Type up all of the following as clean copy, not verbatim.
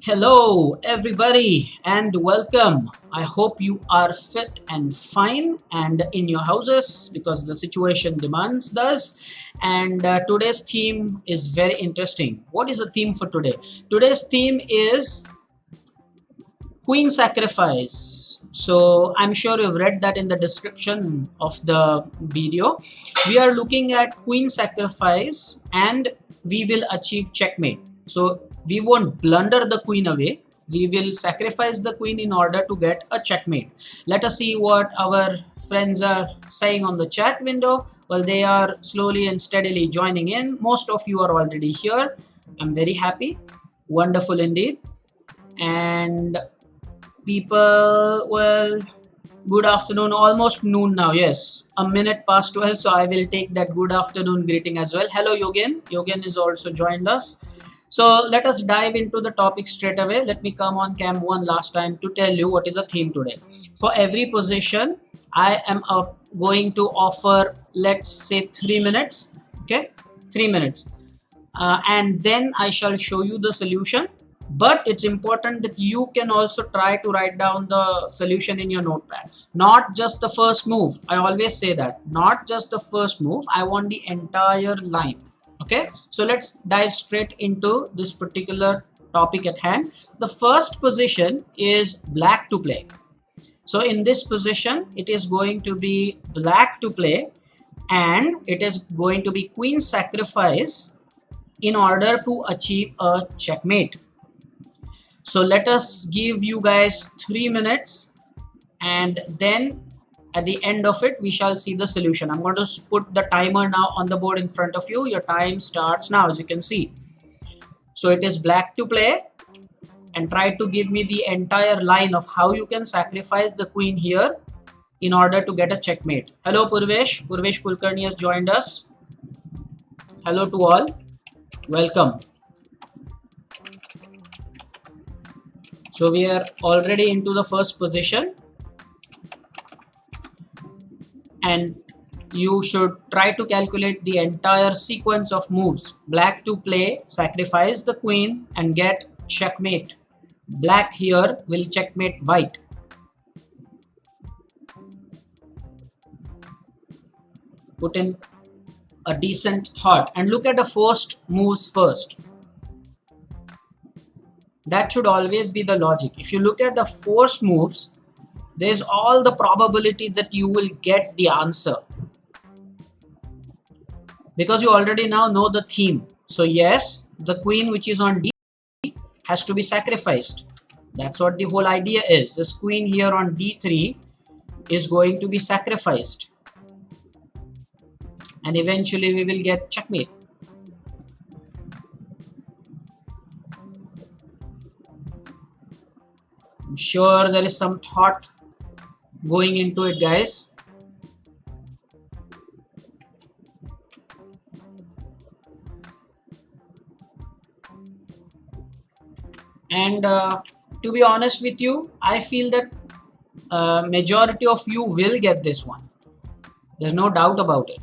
Hello, everybody, and welcome. I hope you are fit and fine and in your houses because the situation demands thus. And today's theme is very interesting. What is the theme for today? Today's theme is queen sacrifice. So I'm sure you've read that in the description of the video. We are looking at queen sacrifice and we will achieve checkmate. So we won't blunder the queen away. We will sacrifice the queen in order to get a checkmate. Let us see what our friends are saying on the chat window. Well, they are slowly and steadily joining in. Most of you are already here. I'm very happy. Wonderful indeed. And people, well, good afternoon, almost noon now. Yes, a minute past 12, so I will take that good afternoon greeting as well. Hello Yogen is also joined us. So let us dive into the topic straight away. Let me come on cam one last time to tell you what is the theme today. For every position I am going to offer, let's say, 3 minutes. Okay, 3 minutes, and then I shall show you the solution. But it's important that you can also try to write down the solution in your notepad, not just the first move. I always say that, not just the first move. I want the entire line. Okay, so let's dive straight into this particular topic at hand. The first position is black to play. So in this position it is going to be black to play, and it is going to be queen sacrifice in order to achieve a checkmate. So let us give you guys 3 minutes, and then at the end of it we shall see the solution. I'm going to put the timer now on the board in front of you. Your time starts now, as you can see. So it is black to play, and try to give me the entire line of how you can sacrifice the queen here in order to get a checkmate. Hello Purvesh Kulkarni has joined us. Hello to all, welcome. So we are already into the first position, and you should try to calculate the entire sequence of moves. Black to play, sacrifice the queen and get checkmate. Black here will checkmate white. Put in a decent thought and look at the first moves first. That should always be the logic. If you look at the force moves, there's all the probability that you will get the answer, because you already now know the theme. So yes, the queen which is on D has to be sacrificed. That's what the whole idea is. This queen here on D3 is going to be sacrificed, and eventually we will get checkmate. I'm sure there is some thought going into it, guys. And to be honest with you, I feel that majority of you will get this one. There's no doubt about it.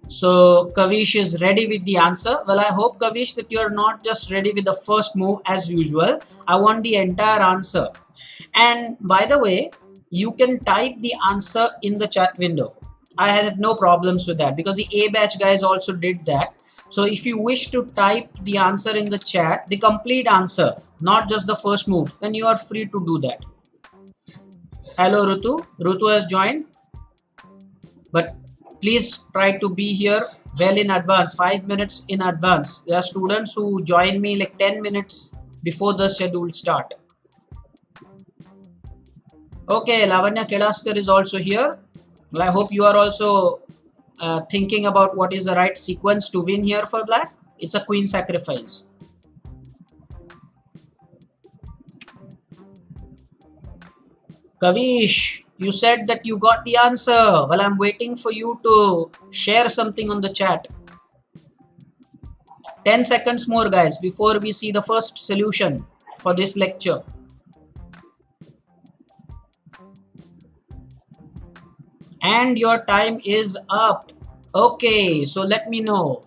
So Kavish is ready with the answer. Well, I hope, Kavish, that you're not just ready with the first move as usual. I want the entire answer. And by the way, you can type the answer in the chat window. I have no problems with that because the A batch guys also did that. So if you wish to type the answer in the chat, the complete answer, not just the first move, then you are free to do that. Hello Rutu. Rutu has joined. But please try to be here well in advance, 5 minutes in advance. There are students who join me like 10 minutes before the scheduled start. Okay, Lavanya Kelaskar is also here. Well, I hope you are also thinking about what is the right sequence to win here for black. It's a queen sacrifice. Kavish, you said that you got the answer. Well, I'm waiting for you to share something on the chat. 10 seconds more, guys, before we see the first solution for this lecture. And your time is up. Okay, so let me know.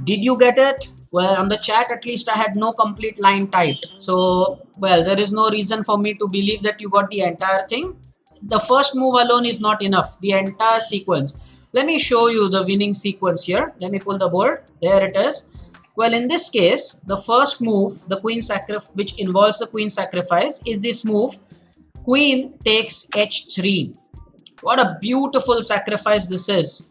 Did you get it? Well, on the chat at least I had no complete line typed. So, well, there is no reason for me to believe that you got the entire thing. The first move alone is not enough. The entire sequence. Let me show you the winning sequence here. Let me pull the board. There it is. Well, in this case, the first move, the queen sacrifice, which involves the queen sacrifice, is this move. Queen takes h3. What a beautiful sacrifice this is.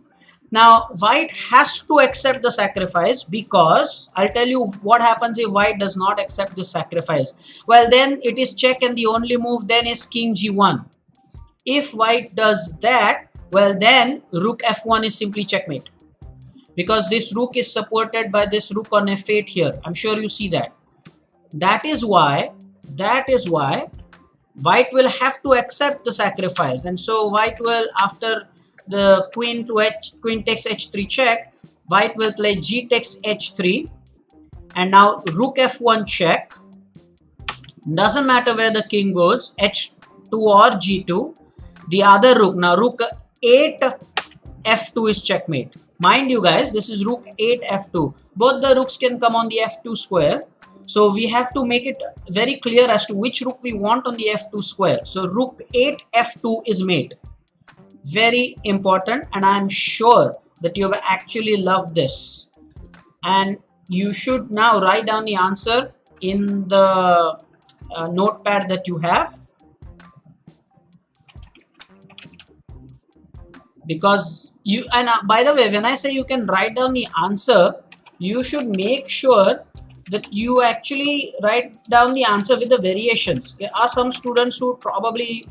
Now, white has to accept the sacrifice, because I'll tell you what happens if white does not accept the sacrifice. Well, then it is check, and the only move then is king g1. If white does that, well, then rook f1 is simply checkmate, because this rook is supported by this rook on f8 here. I'm sure you see that. That is why white will have to accept the sacrifice, and so white will, after the queen takes h3 check, white will play g takes h3, and now rook f1 check. Doesn't matter where the king goes, h2 or g2. The other rook, now rook 8 f2 is checkmate. Mind you guys, this is rook 8 f2. Both the rooks can come on the f2 square. So we have to make it very clear as to which rook we want on the f2 square. So rook 8 f2 is mate. Very important, and I'm sure that you have actually loved this. And you should now write down the answer in the notepad that you have. Because you, and by the way, when I say you can write down the answer, you should make sure that you actually write down the answer with the variations. There are some students who probably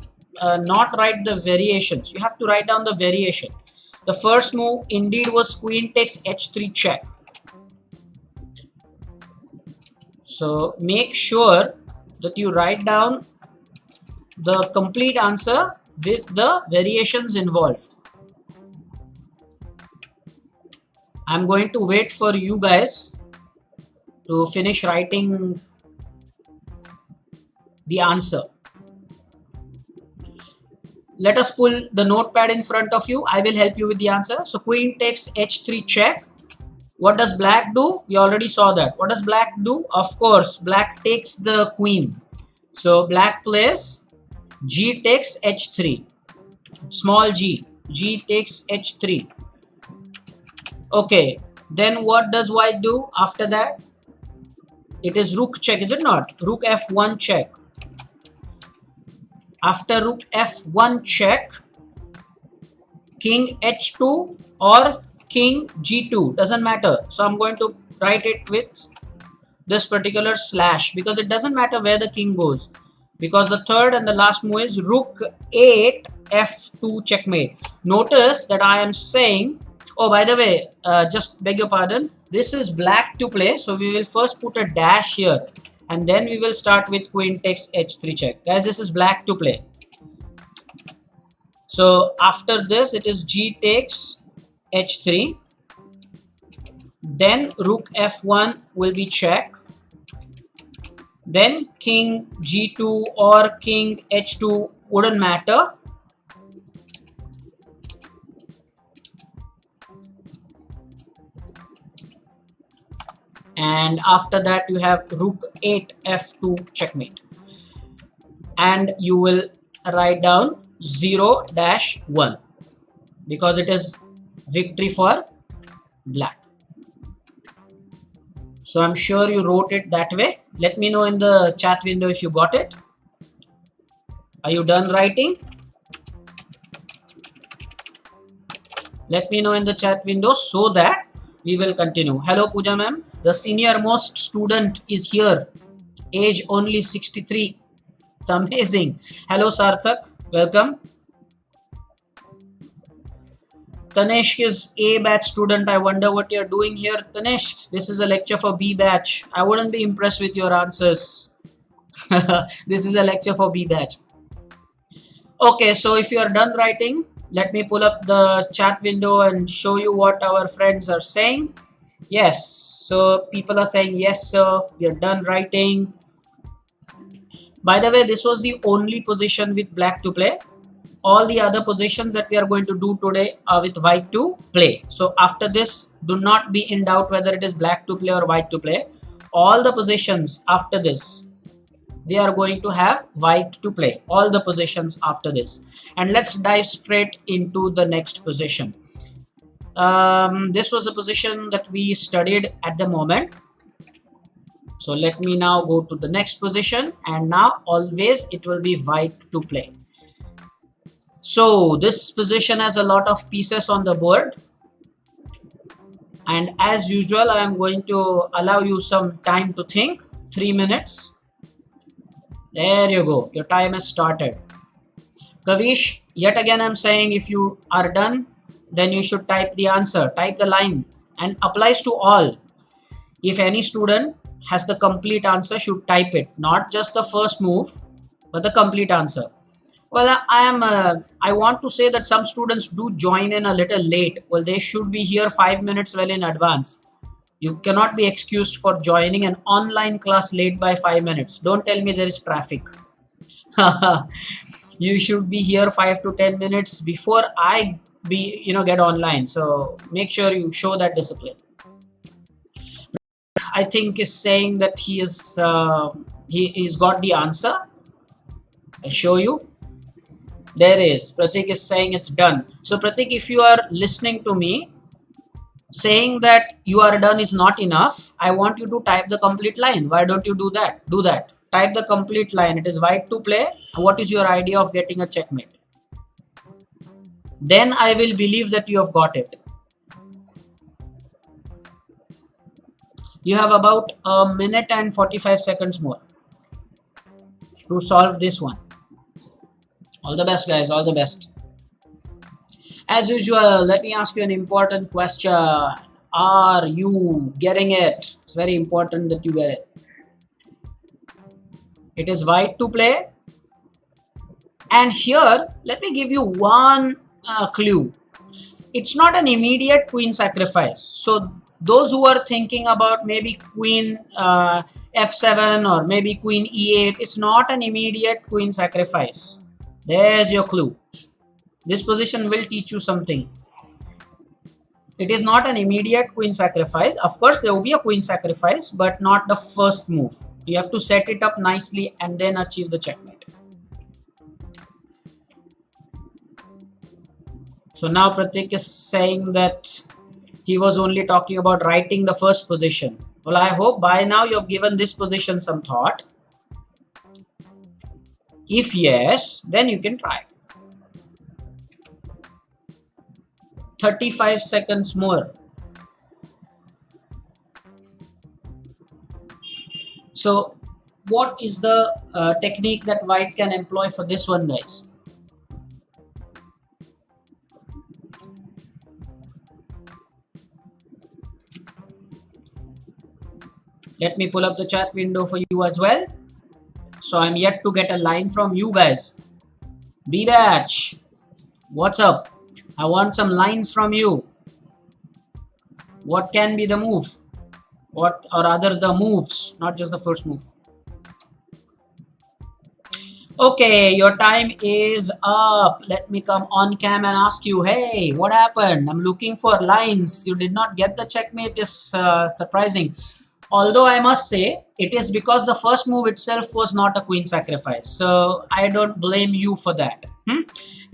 not write the variations. You have to write down the variation. The first move indeed was queen takes h3 check. So make sure that you write down the complete answer with the variations involved. I'm going to wait for you guys to finish writing the answer. Let us pull the notepad in front of you. I will help you with the answer. So queen takes h3 check. What does black do? We already saw that. What does black do? Of course, black takes the queen. So black plays g takes h3. Small g. G takes h3. Okay. Then what does white do after that? It is rook check, is it not? Rook f1 check. After rook f1 check, king h2 or king g2, doesn't matter. So I'm going to write it with this particular slash, because it doesn't matter where the king goes, because the third and the last move is rook 8 f2 checkmate. Notice that I am saying, oh, by the way, just beg your pardon, this is black to play, so we will first put a dash here, and then we will start with queen takes h3 check. Guys, this is black to play. So after this, it is g takes h3. Then rook f1 will be check. Then king g2 or king h2 wouldn't matter. And after that, you have rook 8 f2 checkmate. And you will write down 0-1, because it is victory for black. So I'm sure you wrote it that way. Let me know in the chat window if you got it. Are you done writing? Let me know in the chat window so that we will continue. Hello Pooja ma'am. The senior most student is here. Age only 63. It's amazing. Hello Sarthak. Welcome. Tanishq is A batch student. I wonder what you're doing here. Tanishq, this is a lecture for B batch. I wouldn't be impressed with your answers. This is a lecture for B batch. Okay, so if you are done writing, let me pull up the chat window and show you what our friends are saying. Yes, so people are saying yes sir, we are done writing. By the way, this was the only position with black to play. all the other positions that we are going to do today are with white to play. So after this, do not be in doubt whether it is black to play or white to play. All the positions after this, we are going to have white to play, all the positions after this. And let's dive straight into the next position. This was a position that we studied at the moment. So let me now go to the next position, and now always it will be white to play. So this position has a lot of pieces on the board, and as usual I am going to allow you some time to think. 3 minutes. There you go, your time has started. Kavish, yet again I'm saying, if you are done, then you should type the answer, type the line, and applies to all. If any student has the complete answer, should type it, not just the first move, but the complete answer. Well, I want to say that some students do join in a little late. Well, they should be here 5 minutes well in advance. You cannot be excused for joining an online class late by 5 minutes. Don't tell me there is traffic. You should be here 5 to 10 minutes before I get online. So make sure you show that discipline. I think is saying that he's got the answer. I'll show you. There is. Pratik is saying it's done. So Pratik, if you are listening to me, saying that you are done is not enough. I want you to type the complete line. Why don't you do that? Do that. Type the complete line. It is white to play. What is your idea of getting a checkmate? Then I will believe that you have got it. You have about a minute and 45 seconds more to solve this one. All the best, guys. All the best. As usual, let me ask you an important question. Are you getting it? It's very important that you get it. It is white to play. And here, let me give you one clue. It's not an immediate queen sacrifice. So those who are thinking about maybe queen f7 or maybe queen e8, it's not an immediate queen sacrifice. There's your clue. This position will teach you something. It is not an immediate queen sacrifice. Of course, there will be a queen sacrifice, but not the first move. You have to set it up nicely and then achieve the checkmate. So now Pratik is saying that he was only talking about writing the first position. Well, I hope by now you have given this position some thought. If yes, then you can try. 35 seconds more. So what is the technique that white can employ for this one, guys? Let me pull up the chat window for you as well. So I'm yet to get a line from you guys. B-Batch, what's up? I want some lines from you. What can be the move? What or other the moves, not just the first move. Okay, your time is up. Let me come on cam and ask you, hey, what happened? I'm looking for lines. You did not get the checkmate is surprising. Although I must say, it is because the first move itself was not a queen sacrifice. So I don't blame you for that.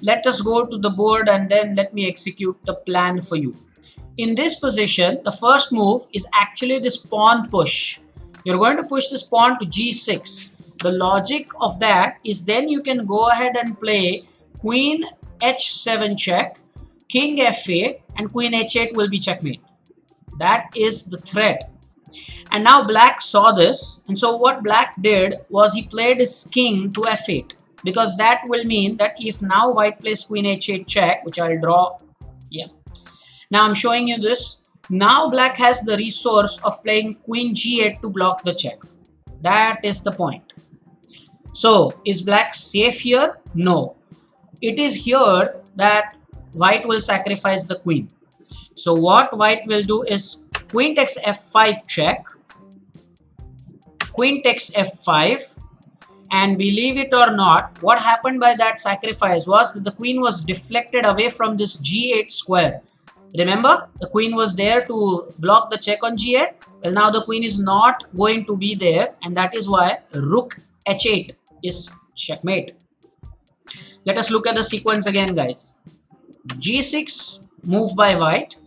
Let us go to the board and then let me execute the plan for you. In this position, the first move is actually this pawn push. You're going to push this pawn to g6. The logic of that is then you can go ahead and play queen h7 check, king f8, and queen h8 will be checkmate. That is the threat. And now black saw this, and so what black did was he played his king to f8, because that will mean that if now white plays queen h8 check, which I'll draw, yeah. Now I'm showing you this. Now black has the resource of playing queen g8 to block the check. That is the point. So is black safe here? No. It is here that white will sacrifice the queen. So what white will do is queen takes f5 check, queen takes f5, And believe it or not, what happened by that sacrifice was that the queen was deflected away from this g8 square. Remember, the queen was there to block the check on g8. Well, now the queen is not going to be there, and that is why rook h8 is checkmate. Let us look at the sequence again, guys. g6 move by white,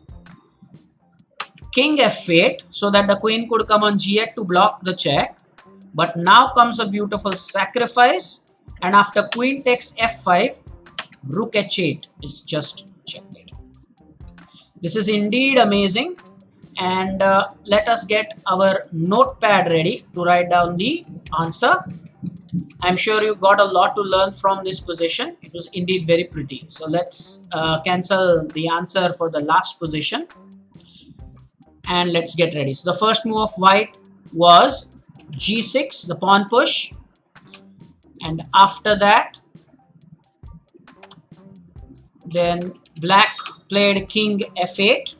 king f8 so that the queen could come on g8 to block the check. But now comes a beautiful sacrifice, and after queen takes f5, rook h8 is just checkmate. This is indeed amazing, and let us get our notepad ready to write down the answer. I'm sure you got a lot to learn from this position. It was indeed very pretty. So let's cancel the answer for the last position, and let's get ready. So the first move of white was g6, the pawn push, and after that then black played king f8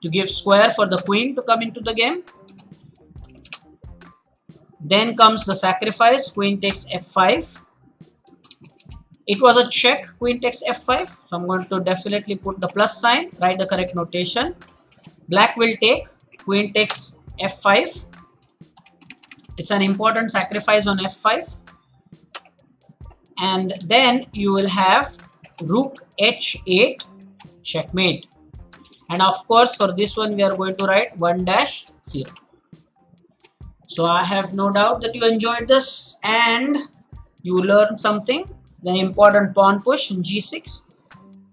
to give square for the queen to come into the game. Then comes the sacrifice, queen takes f5. It was a check, queen takes f5, so I'm going to definitely put the plus sign, write the correct notation. Black will take, queen takes f5. It's an important sacrifice on f5. And then you will have rook h8 checkmate. And of course, for this one we are going to write 1-0. So I have no doubt that you enjoyed this and you learned something. Then important pawn push in g6.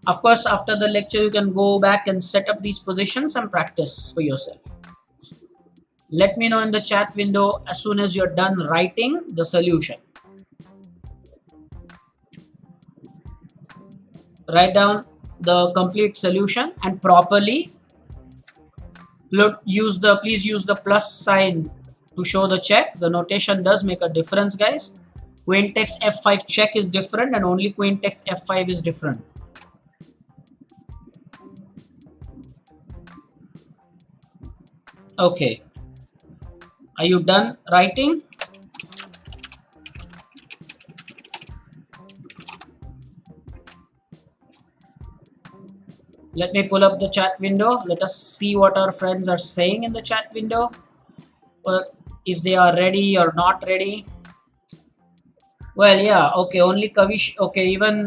Of course, after the lecture you can go back and set up these positions and practice for yourself. Let me know in the chat window as soon as you're done writing the solution. Write down the complete solution and properly please use the plus sign to show the check. The notation does make a difference, guys. Queen takes f5 check is different, and only queen takes f5 is different. Okay, are you done writing? Let me pull up the chat window. Let us see what our friends are saying in the chat window, or if they are ready or not ready. Well, yeah, okay, only Kavish, okay, even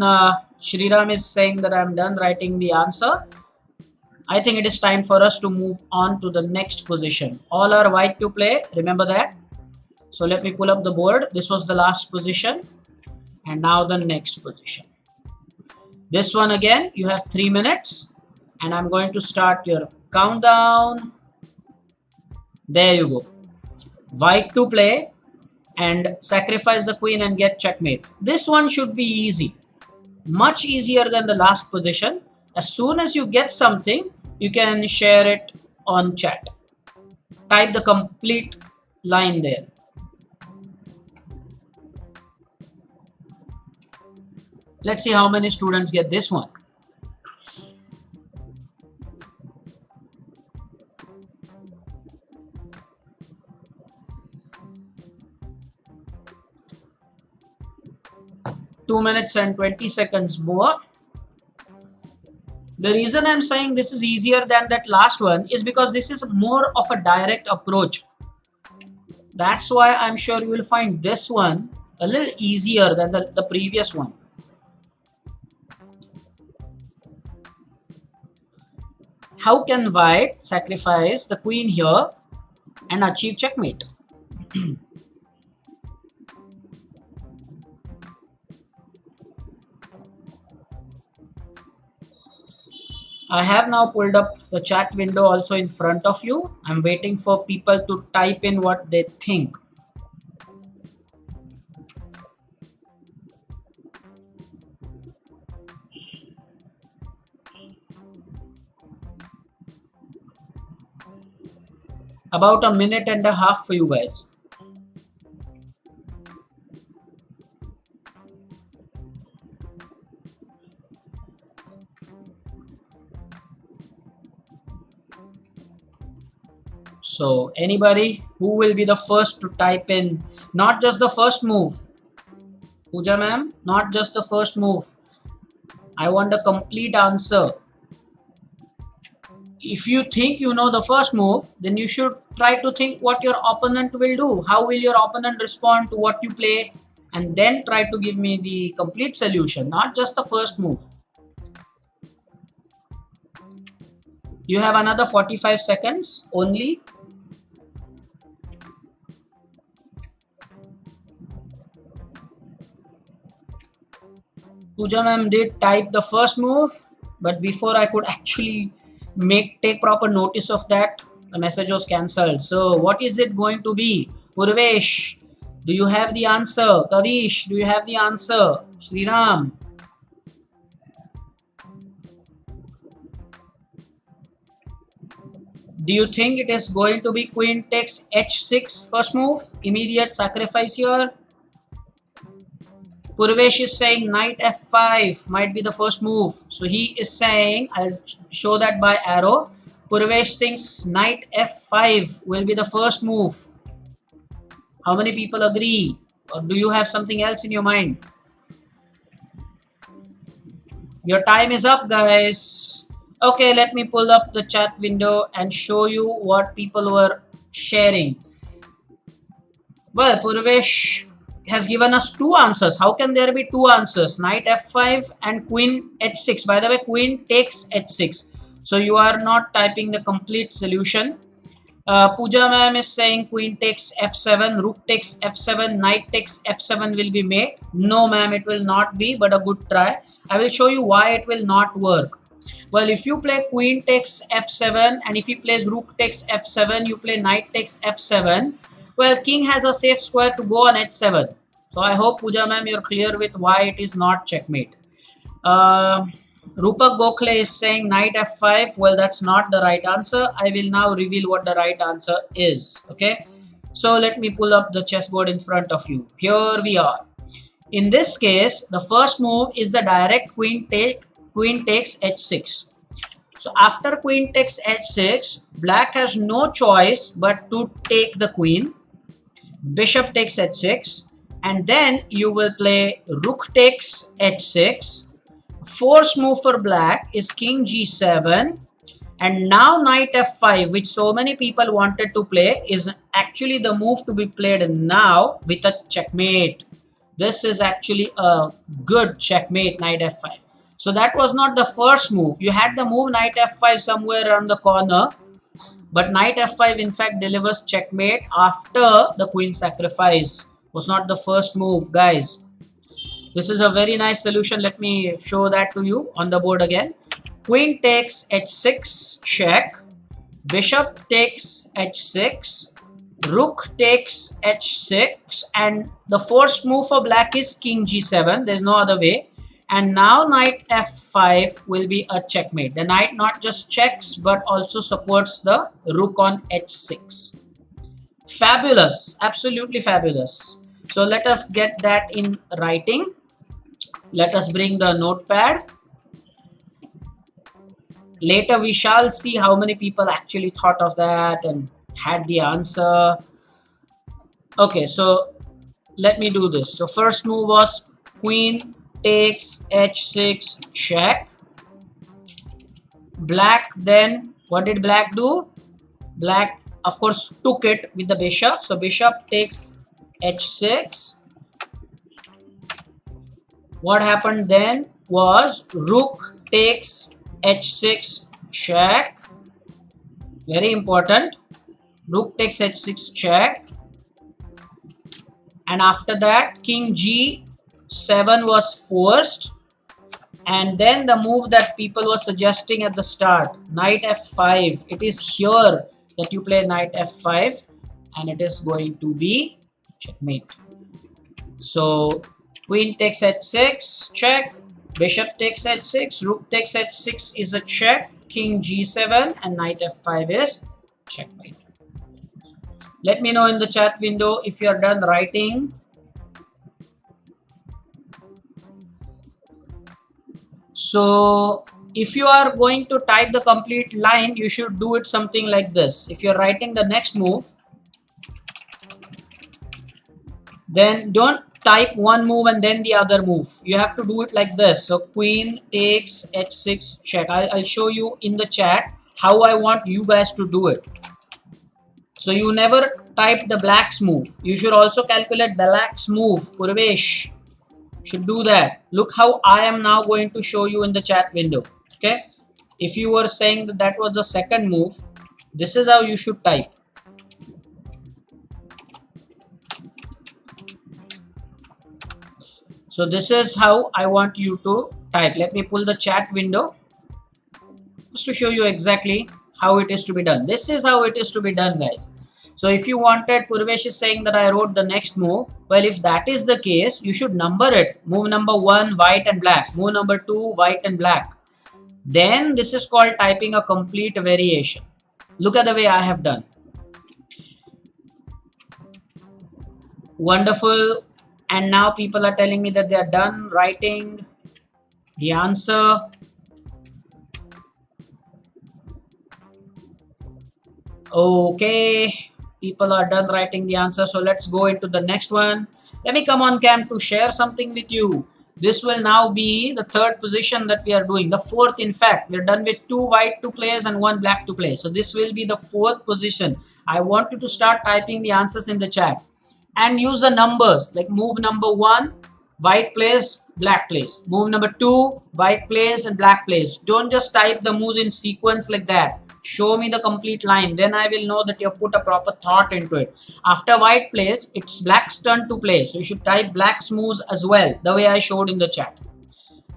Shriram is saying that I'm done writing the answer. I think it is time for us to move on to the next position. All are white to play, remember that. So let me pull up the board. This was the last position, and now the next position. This one again, you have 3 minutes, and I'm going to start your countdown. There you go. White to play and sacrifice the queen and get checkmate. This one should be easy, much easier than the last position. As soon as you get something, you can share it on chat. Type the complete line there. Let's see how many students get this one. Two minutes and 20 seconds more. The reason I'm saying this is easier than that last one is because this is more of a direct approach. That's why I'm sure you will find this one a little easier than the previous one. How can white sacrifice the queen here and achieve checkmate? I have now pulled up the chat window also in front of you. I'm waiting for people to type in what they think. About a minute and a half for you guys. So anybody who will be the first to type in, not just the first move, Pooja ma'am, not just the first move. I want a complete answer. If you think you know the first move, then you should try to think what your opponent will do. How will your opponent respond to what you play? And then try to give me the complete solution, not just the first move. You have another 45 seconds only. Pooja ma'am did type the first move, but before I could actually take proper notice of that, the message was cancelled. So what is it going to be? Purvesh, do you have the answer? Kavish, do you have the answer? Sriram. Do you think it is going to be queen takes h6 first move? Immediate sacrifice here. Purvesh is saying knight f5 might be the first move. So he is saying, I'll show that by arrow. Purvesh thinks knight f5 will be the first move. How many people agree? Or do you have something else in your mind? Your time is up, guys. Okay, let me pull up the chat window and show you what people were sharing. Well, Purvesh has given us two answers. How can there be two answers? Knight f5 and queen h6. By the way, queen takes h6. So you are not typing the complete solution. Pooja ma'am is saying queen takes f7, rook takes f7, knight takes f7 will be made. No ma'am, it will not be, but a good try. I will show you why it will not work. Well, if you play queen takes f7 and if he plays rook takes f7, you play knight takes f7. Well, king has a safe square to go on h7. So I hope Pooja ma'am you're clear with why it is not checkmate. Rupak Gokhale is saying knight f5. Well, that's not the right answer. I will now reveal what the right answer is. Okay. So let me pull up the chessboard in front of you. Here we are. In this case, the first move is the direct queen takes h6. So after queen takes h6, black has no choice but to take the queen. Bishop takes h6, and then you will play rook takes h6. First move for black is king g7, and now knight f5, which so many people wanted to play, is actually the move to be played now with a checkmate. This is actually a good checkmate, knight f5. So that was not the first move. You had the move knight f5 somewhere around the corner, but knight f5 in fact delivers checkmate after the queen sacrifice. Was not the first move, guys. This is a very nice solution. Let me show that to you on the board again. Queen takes h6, check. Bishop takes h6. Rook takes h6. And the first move for black is king g7. There's no other way. And now knight f5 will be a checkmate. The knight not just checks but also supports the rook on h6. Fabulous. Absolutely fabulous. So let us get that in writing. Let us bring the notepad. Later we shall see how many people actually thought of that and had the answer. Okay, so let me do this. So first move was queen takes h6, check. Black then, what did black do? Black of course took it with the bishop. So bishop takes h6. What happened then was rook takes h6, check. Very important. Rook takes h6, check. And after that king g7 was forced. And then the move that people were suggesting at the start, knight f5. It is here that you play knight f5 and it is going to be checkmate. So queen takes h6, check. Bishop takes h6, rook takes h6 is a check. King g7 and knight f5 is checkmate. Let me know in the chat window if you are done writing. So if you are going to type the complete line, you should do it something like this. If you're writing the next move, then don't type one move and then the other move. You have to do it like this. So queen takes h6 check. I'll show you in the chat how I want you guys to do it. So you never type the black's move. You should also calculate black's move. Purvesh should do that. Look how I am now going to show you in the chat window. Okay. If you were saying that that was the second move, this is how you should type. So this is how I want you to type. Let me pull the chat window just to show you exactly how it is to be done. This is how it is to be done, guys. So if you wanted, Purvesh is saying that I wrote the next move. Well, if that is the case, you should number it. Move number 1, white and black. Move number 2, white and black. Then this is called typing a complete variation. Look at the way I have done. Wonderful. And now people are telling me that they are done writing the answer. Okay, people are done writing the answer. So let's go into the next one. Let me come on cam to share something with you. This will now be the third position that we are doing. The fourth, in fact, we're done with 2 white to place and 1 black to play. So this will be the fourth position. I want you to start typing the answers in the chat and use the numbers, like move number 1, white plays, black plays. Move number 2, white plays and black plays. Don't just type the moves in sequence like that. Show me the complete line. Then I will know that you have put a proper thought into it. After white plays, it's black's turn to play. So you should type black's moves as well, the way I showed in the chat.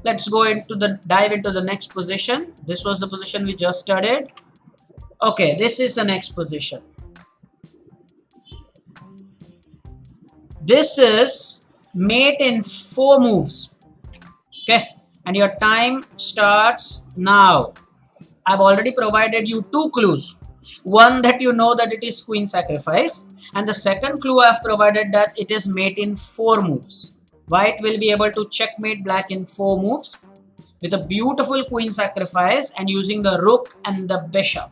Let's go into the dive into the next position. This was the position we just studied. Okay, this is the next position. This is mate in 4 moves. Okay, and your time starts now. I've already provided you 2 clues. One, that you know that it is queen sacrifice, and the second clue I've provided that it is mate in 4 moves. White will be able to checkmate black in 4 moves with a beautiful queen sacrifice and using the rook and the bishop.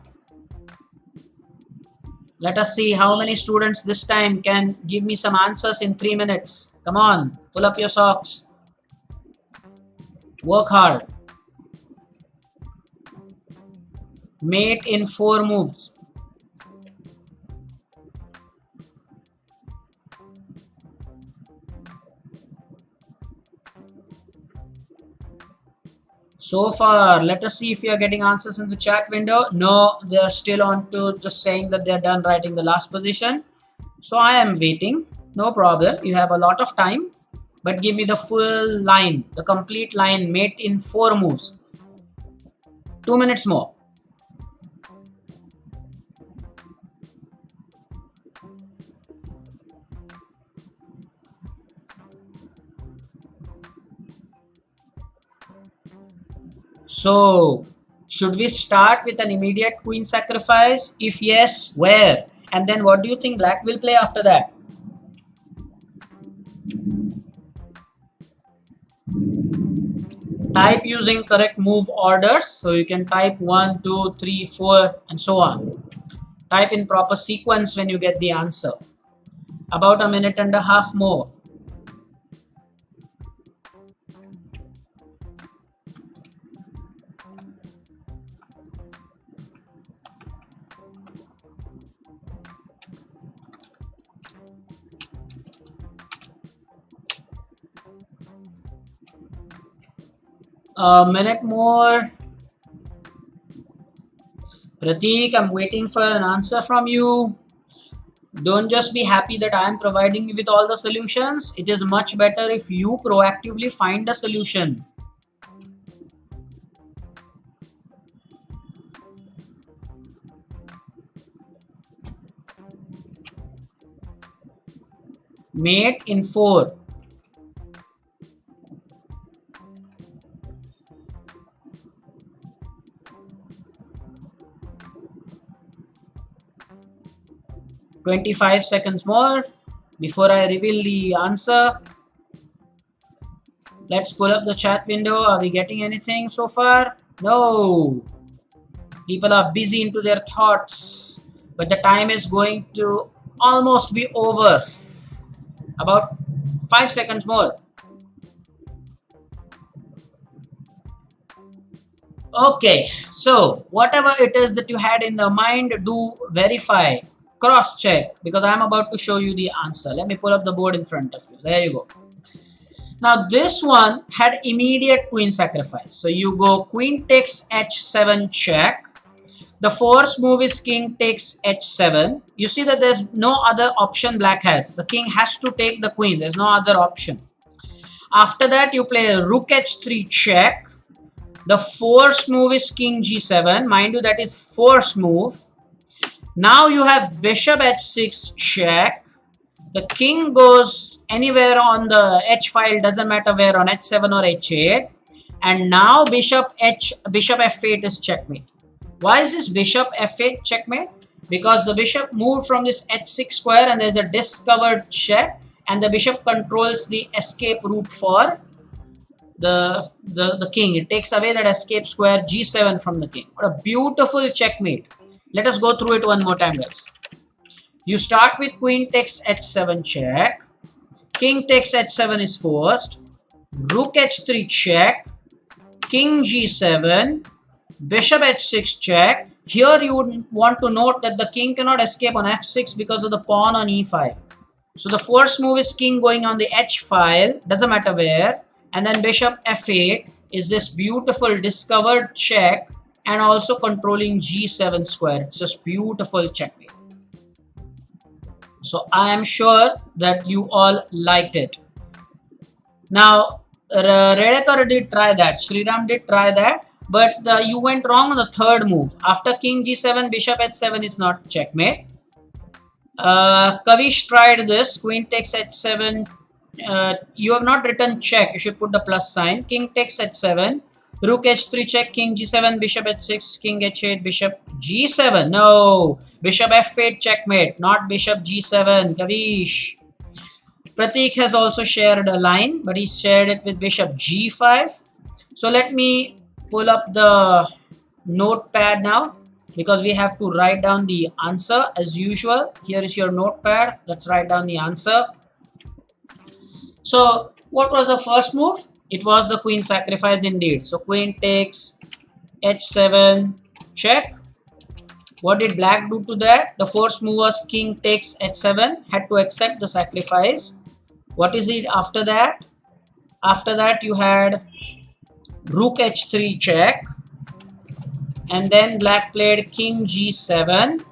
Let us see how many students this time can give me some answers in 3 minutes. Come on, pull up your socks. Work hard. Mate in 4 moves. So far, let us see if you are getting answers in the chat window. No, they are still on to just saying that they are done writing the last position. So I am waiting. No problem. You have a lot of time. But give me the full line, the complete line, mate in 4 moves. 2 minutes more. So, should we start with an immediate queen sacrifice? If yes, where? And then what do you think black will play after that? Type using correct move orders. So you can type 1, 2, 3, 4 and so on. Type in proper sequence when you get the answer. About a minute and a half more. A minute more. Prateek, I'm waiting for an answer from you. Don't just be happy that I am providing you with all the solutions. It is much better if you proactively find a solution. Mate in 4. "25 seconds more before I reveal the answer." Let's pull up the chat window. Are we getting anything so far? No. People are busy into their thoughts. But the time is going to almost be over. About 5 seconds more. Okay, so whatever it is that you had in the mind, do verify, cross check, because I'm about to show you the answer. Let me pull up the board in front of you. There you go. Now this one had immediate queen sacrifice. So you go queen takes h7 check. The force move is king takes h7. You see that there's no other option black has. The king has to take the queen. There's no other option. After that you play rook h3 check. The force move is king g7. Mind you, that is force move. Now you have bishop h6 check. The king goes anywhere on the h file, doesn't matter where, on h7 or h8. And now bishop f8 is checkmate. Why is this bishop f8 checkmate? Because the bishop moved from this h6 square and there's a discovered check, and the bishop controls the escape route for the king. It takes away that escape square g7 from the king. What a beautiful checkmate. Let us go through it one more time, guys. You start with queen takes h7 check. King takes h7 is forced. Rook h3 check. King g7. Bishop h6 check. Here you would want to note that the king cannot escape on f6 because of the pawn on e5. So the force move is king going on the h file, doesn't matter where. And then bishop f8 is this beautiful discovered check and also controlling g7 square. It's just beautiful checkmate. So I am sure that you all liked it. Now Redekar did try that, Sriram did try that, but you went wrong on the third move. After king g7, bishop h7 is not checkmate. Kavish tried this, queen takes h7. You have not written check, you should put the plus sign. King takes h7, rook h3 check, king g7, bishop h6, king h8, bishop g7. No, bishop f8 checkmate, not bishop g7. Kavish. Pratik has also shared a line, but he shared it with bishop g5. So let me pull up the notepad now, because we have to write down the answer as usual. Here is your notepad. Let's write down the answer. So what was the first move? It was the queen sacrifice indeed. So queen takes h7 check. What did black do to that? The force move was king takes h7, had to accept the sacrifice. What is it after that? After that you had rook h3 check, and then black played king g7.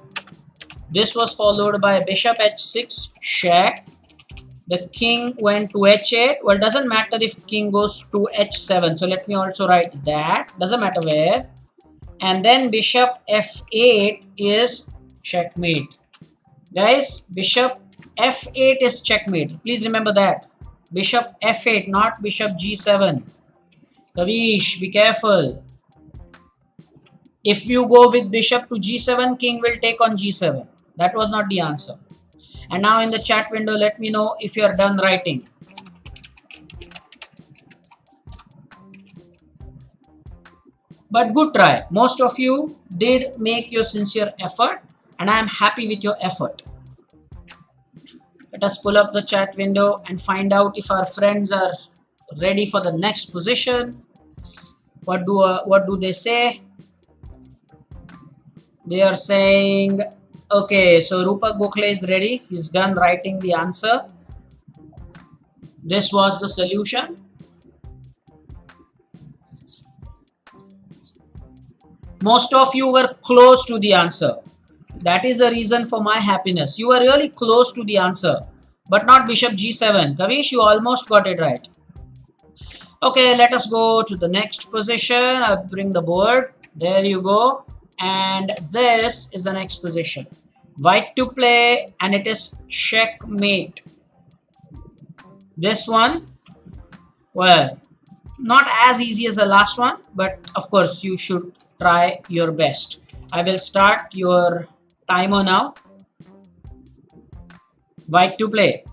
This was followed by bishop h6 check. The king went to h8. Well, doesn't matter if king goes to h7. So let me also write that. Doesn't matter where. And then bishop f8 is checkmate. Guys, bishop f8 is checkmate. Please remember that. Bishop f8, not bishop g7. Kavish, be careful. If you go with bishop to g7, king will take on g7. That was not the answer. And now in the chat window, let me know if you are done writing. But good try. Most of you did make your sincere effort, and I am happy with your effort. Let us pull up the chat window and find out if our friends are ready for the next position. What do they say? They are saying, okay, so Rupak Gokhale is ready. He's done writing the answer. This was the solution. Most of you were close to the answer. That is the reason for my happiness. You were really close to the answer, but not bishop g7. Kavish, you almost got it right. Okay, let us go to the next position. I'll bring the board. There you go. And this is the next position. White to play, and it is checkmate. This one, well, not as easy as the last one, but of course you should try your best. I will start your timer now. White to play.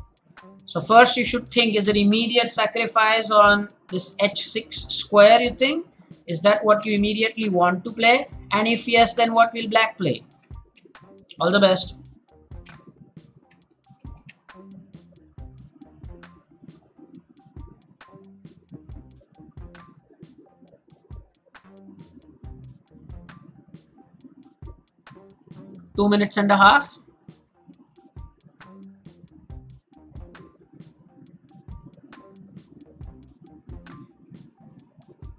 So first you should think, is it immediate sacrifice on this h6 square, you think? Is that what you immediately want to play? And if yes, then what will black play? All the best. 2 minutes and a half.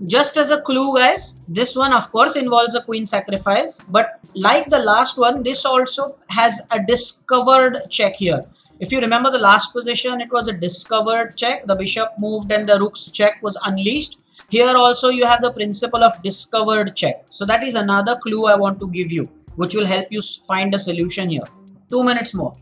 Just as a clue, guys, this one of course involves a queen sacrifice, but like the last one, this also has a discovered check here. If you remember the last position, it was a discovered check. The bishop moved and the rook's check was unleashed. Here also you have the principle of discovered check. So that is another clue I want to give you, which will help you find a solution here. 2 minutes more.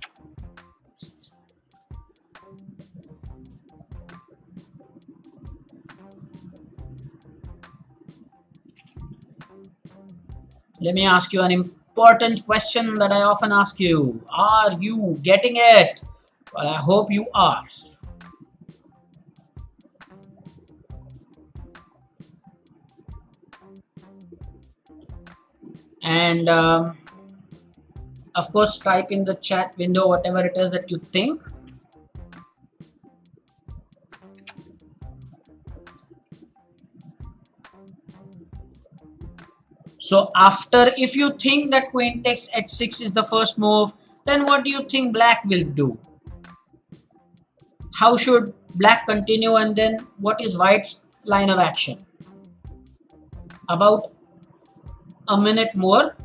Let me ask you an important question that I often ask you. Are you getting it? Well, I hope you are. And of course, type in the chat window whatever it is that you think. So after, if you think that queen takes h6 is the first move, then what do you think black will do? How should black continue, and then what is white's line of action? About a minute more.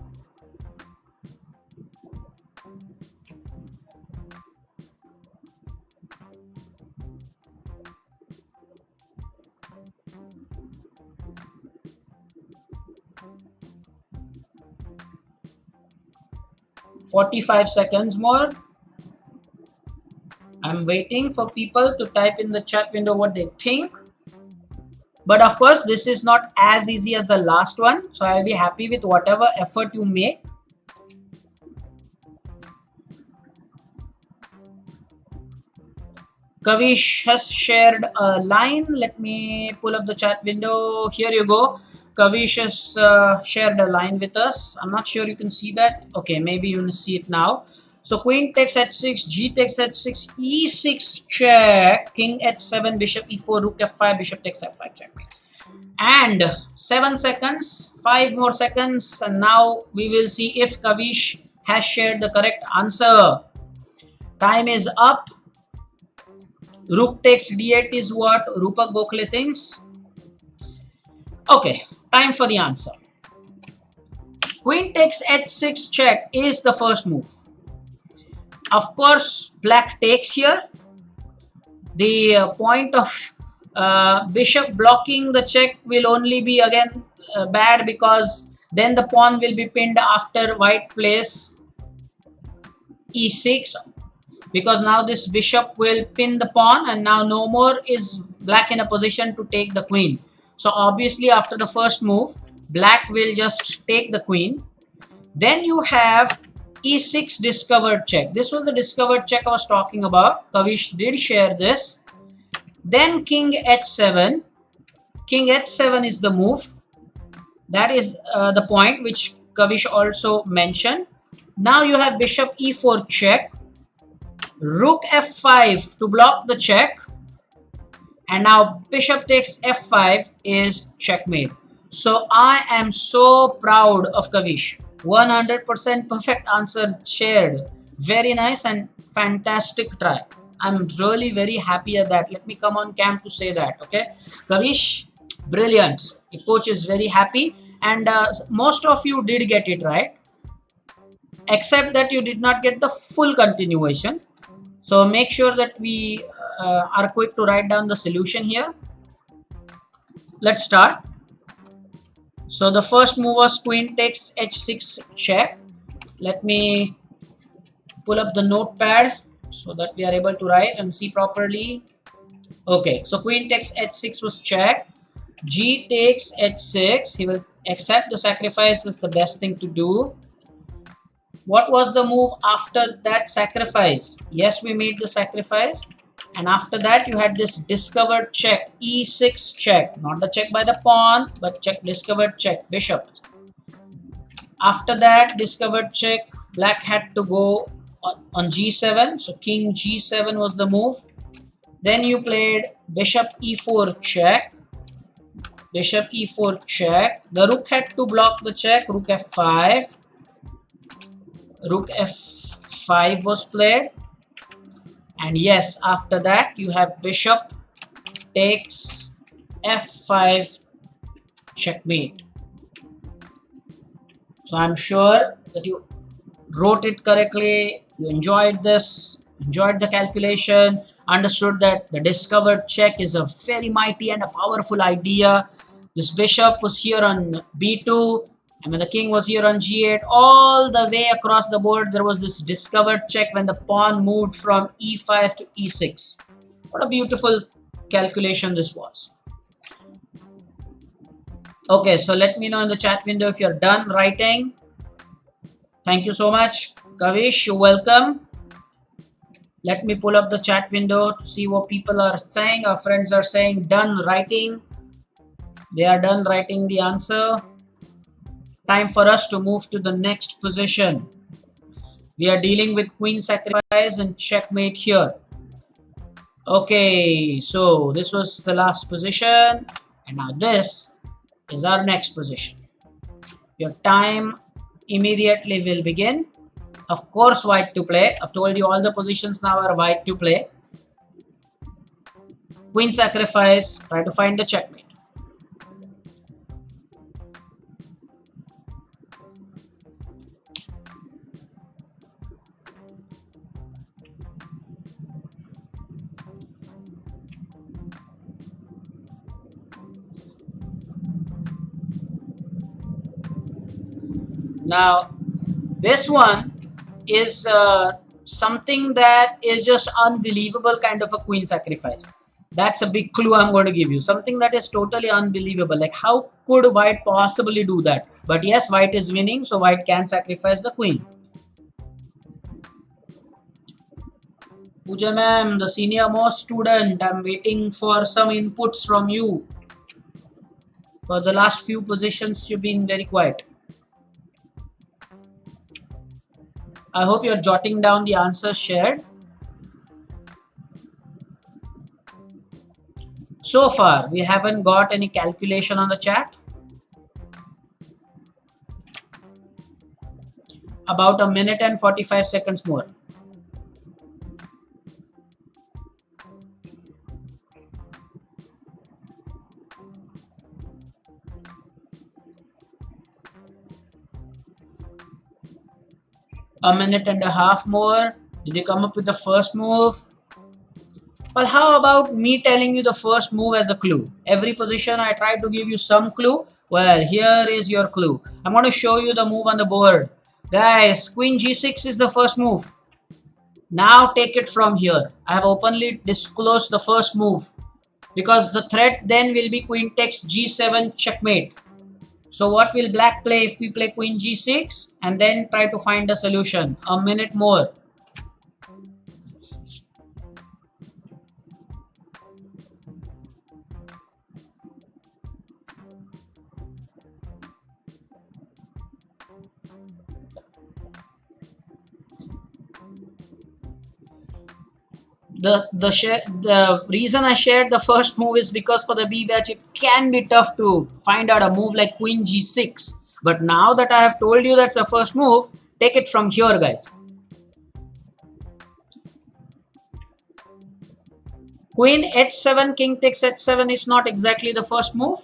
"45 seconds more." I'm waiting for people to type in the chat window what they think. But of course, this is not as easy as the last one. So I'll be happy with whatever effort you make. Kavish has shared a line. Let me pull up the chat window. Here you go. Kavish has shared a line with us. I'm not sure you can see that. Okay, maybe you will see it now. So queen takes h6, g takes h6, e6 check, king h7, bishop e4, rook f5, bishop takes f5 checkmate. And 7 seconds, 5 more seconds, and now we will see if Kavish has shared the correct answer. Time is up. Rook takes d8 is what Rupak Gokhale thinks. Okay, time for the answer. Queen takes h6 check is the first move. Of course, black takes here. The point of bishop blocking the check will only be again bad, because then the pawn will be pinned after white plays e6, because now this bishop will pin the pawn, and now no more is black in a position to take the queen. So obviously after the first move, black will just take the queen. Then you have e6 discovered check. This was the discovered check I was talking about. Kavish did share this. Then king h7. King h7 is the move. That is the point which Kavish also mentioned. Now you have bishop e4 check. Rook f5 to block the check. And now bishop takes f5 is checkmate. So I am so proud of Kavish. 100% perfect answer shared. Very nice and fantastic try. I'm really very happy at that. Let me come on cam to say that. Okay, Kavish, brilliant. The coach is very happy, and most of you did get it right, except that you did not get the full continuation. So make sure that we are quick to write down the solution here. Let's start. So the first move was queen takes h6 check. Let me pull up the notepad so that we are able to write and see properly. Okay, so queen takes h6 was check. G takes h6. He will accept the sacrifice. Is the best thing to do. What was the move after that sacrifice? Yes, we made the sacrifice. And after that, you had this discovered check, e6 check. Not the check by the pawn, but check, discovered check, bishop. After that, discovered check, black had to go on g7. So king g7 was the move. Then you played bishop e4 check. Bishop e4 check. The rook had to block the check, rook f5. rook f5 was played, and yes, after that you have bishop takes f5 checkmate. So I'm sure that you wrote it correctly, you enjoyed this, enjoyed the calculation, understood that the discovered check is a very mighty and a powerful idea. This bishop was here on b2, and when the king was here on g8, all the way across the board there was this discovered check when the pawn moved from e5 to e6. What a beautiful calculation this was. Okay, so let me know in the chat window if you're done writing. Thank you so much. Kavish, you're welcome. Let me pull up the chat window to see what people are saying. Our friends are saying done writing. They are done writing the answer. Time for us to move to the next position. We are dealing with queen sacrifice and checkmate here. Okay, so this was the last position, and now this is our next position. Your time immediately will begin. Of course, white to play. I've told you all the positions now are white to play. Queen sacrifice, try to find the checkmate. Now, this one is something that is just unbelievable kind of a queen sacrifice. That's a big clue I'm going to give you. Something that is totally unbelievable. Like, how could white possibly do that? But yes, white is winning, so white can sacrifice the queen. Pooja ma'am, the senior most student, I'm waiting for some inputs from you. For the last few positions, you've been very quiet. I hope you're jotting down the answers shared. So far, we haven't got any calculation on the chat. About a minute and 45 seconds more. A minute and a half more. Did you come up with the first move? Well, how about me telling you the first move as a clue? Every position I try to give you some clue. Well, here is your clue. I'm going to show you the move on the board. Guys, queen g6 is the first move. Now take it from here. I have openly disclosed the first move, because the threat then will be queen takes g7 checkmate. So what will black play if we play queen g6 and then try to find a solution? A minute more. The reason I shared the first move is because for the B batch it can be tough to find out a move like queen g6. But now that I have told you that's the first move, take it from here, guys. Queen h7, king takes h7 is not exactly the first move.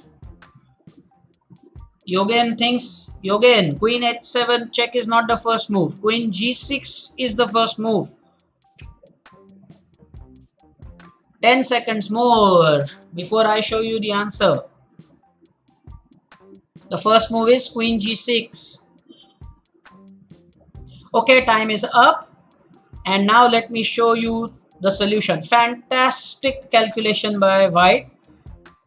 Yogen thinks, Yogen, queen h7 check is not the first move. Queen g6 is the first move. 10 seconds more before I show you the answer. The first move is queen g6. Okay, time is up. And now let me show you the solution. Fantastic calculation by white.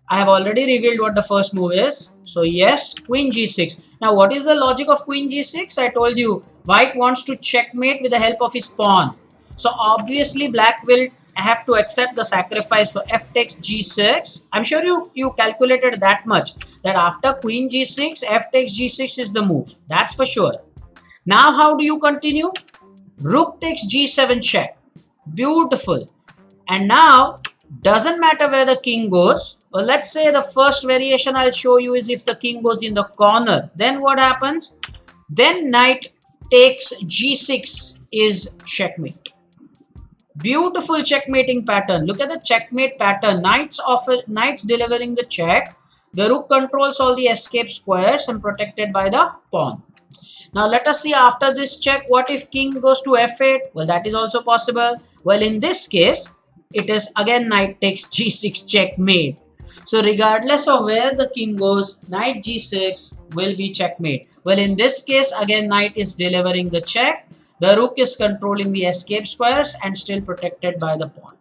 I have already revealed what the first move is. So yes, queen g6. Now what is the logic of queen g6? I told you, white wants to checkmate with the help of his pawn. So obviously black will have to accept the sacrifice. So f takes g6. I'm sure you calculated that much, that after queen g6, f takes g6 is the move. That's for sure. Now how do you continue? Rook takes g7 check. Beautiful. And now doesn't matter where the king goes. Well, let's say the first variation I'll show you is if the king goes in the corner. Then what happens? Then knight takes g6 is checkmate. Beautiful checkmating pattern. Look at the checkmate pattern. Knights delivering the check. The rook controls all the escape squares and protected by the pawn. Now let us see after this check, what if king goes to f8? Well, that is also possible. Well, in this case, it is again knight takes g6 checkmate. So regardless of where the king goes, knight g6 will be checkmate. Well, in this case, again knight is delivering the check. The rook is controlling the escape squares and still protected by the pawn.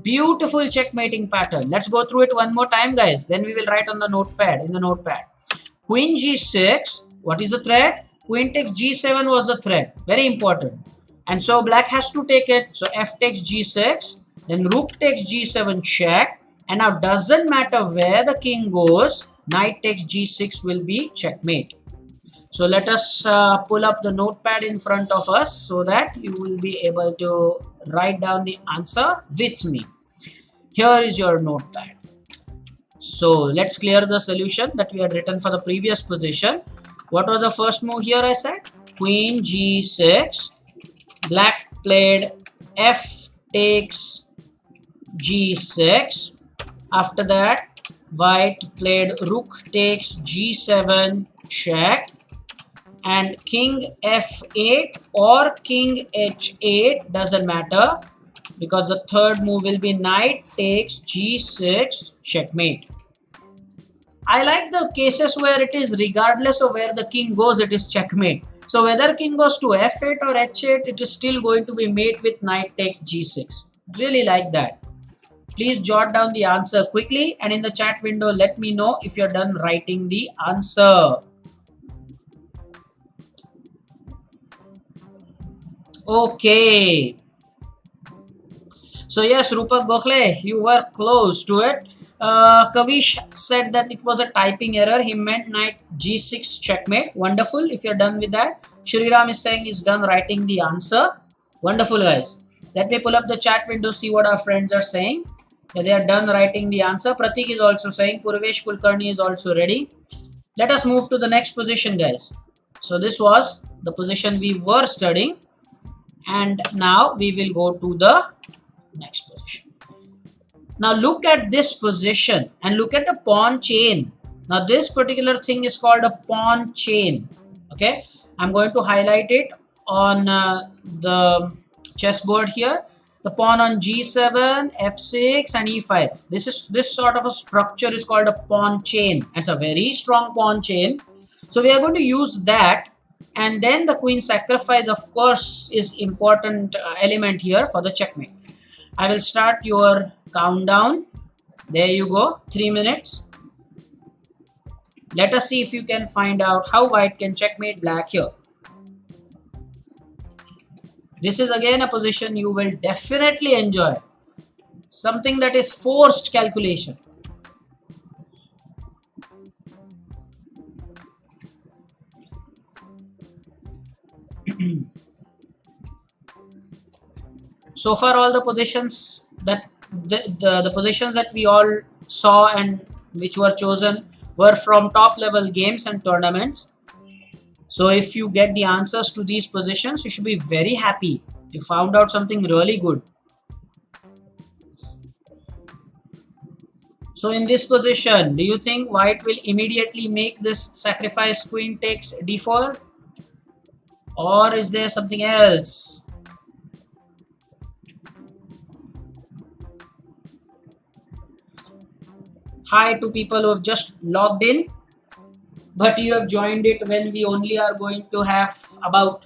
Beautiful checkmating pattern. Let's go through it one more time, guys. Then we will write on the notepad, in the notepad. Queen g6. What is the threat? Queen takes g7 was the threat. Very important. And so black has to take it. So f takes g6. Then rook takes g7 check. And now doesn't matter where the king goes, knight takes g6 will be checkmate. So let us pull up the notepad in front of us so that you will be able to write down the answer with me. Here is your notepad. So let's clear the solution that we had written for the previous position. What was the first move here? I said queen g6. Black played f takes g6. After that, white played rook takes g7 check, and king f8 or king h8 doesn't matter, because the third move will be knight takes g6 checkmate. I like the cases where it is regardless of where the king goes, it is checkmate. So whether king goes to f8 or h8, it is still going to be mate with knight takes g6. Really like that. Please jot down the answer quickly, and in the chat window let me know if you're done writing the answer. Okay. So yes, Rupak Gokhale, you were close to it. Kavish said that it was a typing error. He meant knight g6 checkmate. Wonderful. If you're done with that. Shriram is saying he's done writing the answer. Wonderful, guys. Let me pull up the chat window, see what our friends are saying. Yeah, they are done writing the answer. Pratik is also saying. Purvesh Kulkarni is also ready. Let us move to the next position, guys. So this was the position we were studying. And now we will go to the next position. Now look at this position and look at the pawn chain. Now this particular thing is called a pawn chain. Okay, I'm going to highlight it on the chessboard here. The pawn on g7, f6 and e5. This sort of a structure is called a pawn chain. It's a very strong pawn chain. So we are going to use that, and then the queen sacrifice of course is important element here for the checkmate. I will start your countdown. There you go, 3 minutes. Let us see if you can find out how white can checkmate black here. This is again a position you will definitely enjoy. Something that is forced calculation. So far all the positions that the positions that we all saw and which were chosen were from top level games and tournaments. So if you get the answers to these positions, you should be very happy. You found out something really good. So in this position, do you think white will immediately make this sacrifice queen takes d4? Or is there something else? Hi to people who have just logged in, but you have joined it when we only are going to have about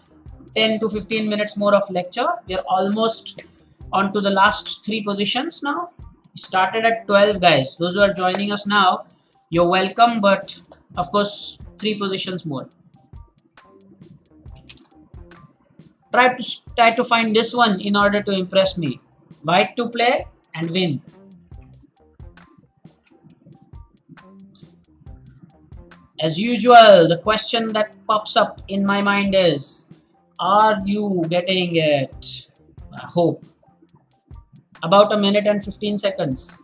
10 to 15 minutes more of lecture. We are almost on to the last 3 positions now. We started at 12, guys. Those who are joining us now, you're welcome, but of course 3 positions more. Try to find this one in order to impress me. White to play and win. As usual, the question that pops up in my mind is, are you getting it? I hope. About a minute and 15 seconds.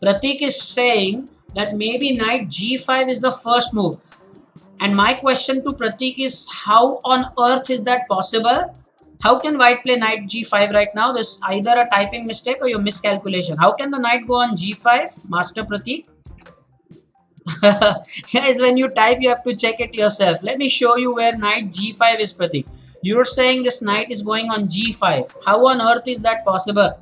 Pratik is saying that maybe knight g5 is the first move. And my question to Pratik is, how on earth is that possible? How can white play knight g5 right now? There's either a typing mistake or your miscalculation. How can the knight go on g5, Master Pratik? Guys, when you type, you have to check it yourself. Let me show you where knight g5 is, Pratik. You're saying this knight is going on g5. How on earth is that possible?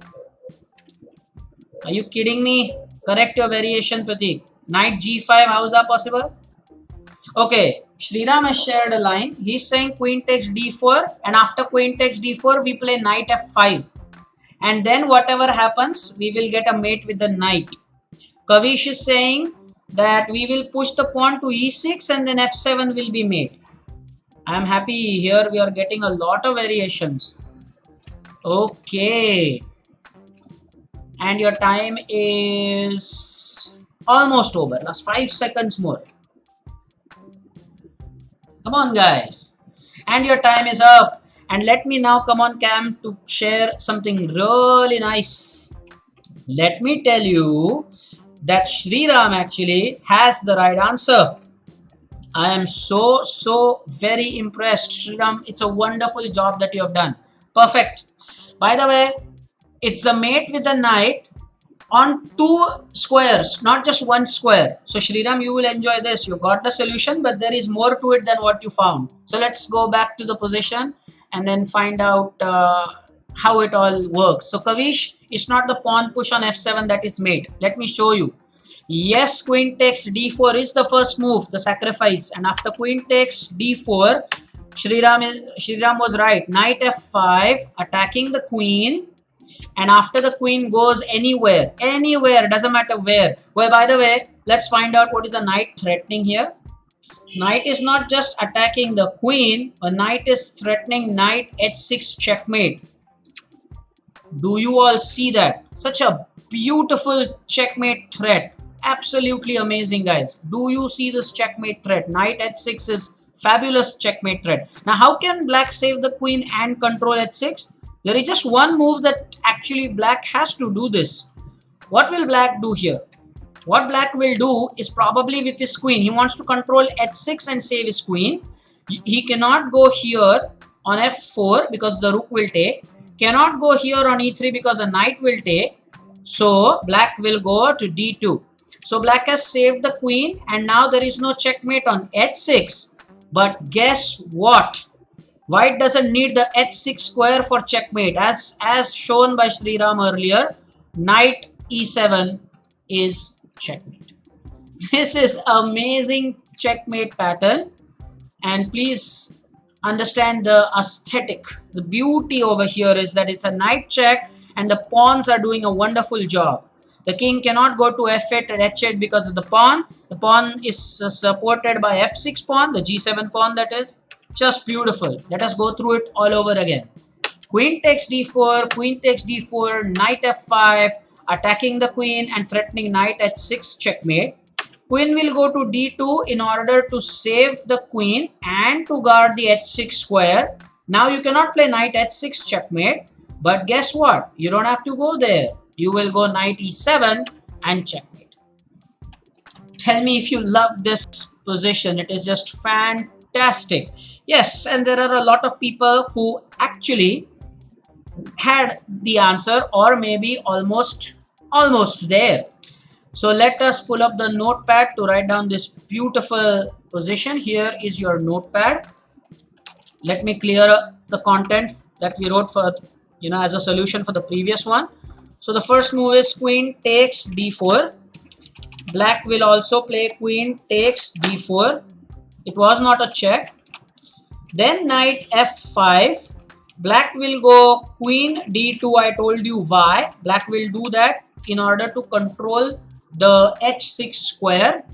Are you kidding me? Correct your variation, Pratik. Knight g5, how is that possible? Okay, Sriram has shared a line. He's saying queen takes d4, and after queen takes d4, we play knight f5. And then whatever happens, we will get a mate with the knight. Kavish is saying that we will push the pawn to e6 and then f7 will be made. I am happy here we are getting a lot of variations. Okay. And your time is almost over. Last 5 seconds more. Come on, guys. And your time is up. And let me now come on cam to share something really nice. Let me tell you that Sriram actually has the right answer. I am so very impressed. Sriram, it's a wonderful job that you have done. Perfect. By the way, it's the mate with the knight on 2 squares, not just 1 square. So Sriram, you will enjoy this. You got the solution, but there is more to it than what you found. So let's go back to the position and then find out how it all works. So Kavish, it's not the pawn push on f7 that is made. Let me show you. Yes, queen takes d4 is the first move, the sacrifice. And after queen takes d4, Sriram was right. Knight f5, attacking the queen. And after the queen goes anywhere, doesn't matter where. Well, by the way, let's find out what is the knight threatening here. Knight is not just attacking the queen, a knight is threatening knight h6 checkmate. Do you all see that? Such a beautiful checkmate threat. Absolutely amazing, guys. Do you see this checkmate threat? Knight h6 is fabulous checkmate threat. Now, how can black save the queen and control h6? There is just one move that actually black has to do this. What will black do here? What black will do is probably with his queen. He wants to control h6 and save his queen. He cannot go here on f4 because the rook will take. Cannot go here on e3 because the knight will take. So black will go to d2. So black has saved the queen and now there is no checkmate on h6. But guess what? White doesn't need the h6 square for checkmate. As shown by Sriram earlier, knight e7 is checkmate. This is amazing checkmate pattern. And please understand the aesthetic. The beauty over here is that it's a knight check and the pawns are doing a wonderful job. The king cannot go to f8 and h8 because of the pawn. The pawn is supported by f6 pawn, the g7 pawn that is. Just beautiful. Let us go through it all over again. Queen takes d4, knight f5, attacking the queen and threatening knight h6 checkmate. Queen will go to d2 in order to save the queen and to guard the h6 square. Now you cannot play knight h6 checkmate, but guess what? You don't have to go there. You will go knight e7 and checkmate. Tell me if you love this position. It is just fantastic. Yes, and there are a lot of people who actually had the answer or maybe almost there. So let us pull up the notepad to write down this beautiful position. Here is your notepad. Let me clear the content that we wrote for, as a solution for the previous one. So the first move is queen takes d4. Black will also play queen takes d4. It was not a check. Then knight f5. Black will go queen d2. I told you why. Black will do that in order to control the h6 square.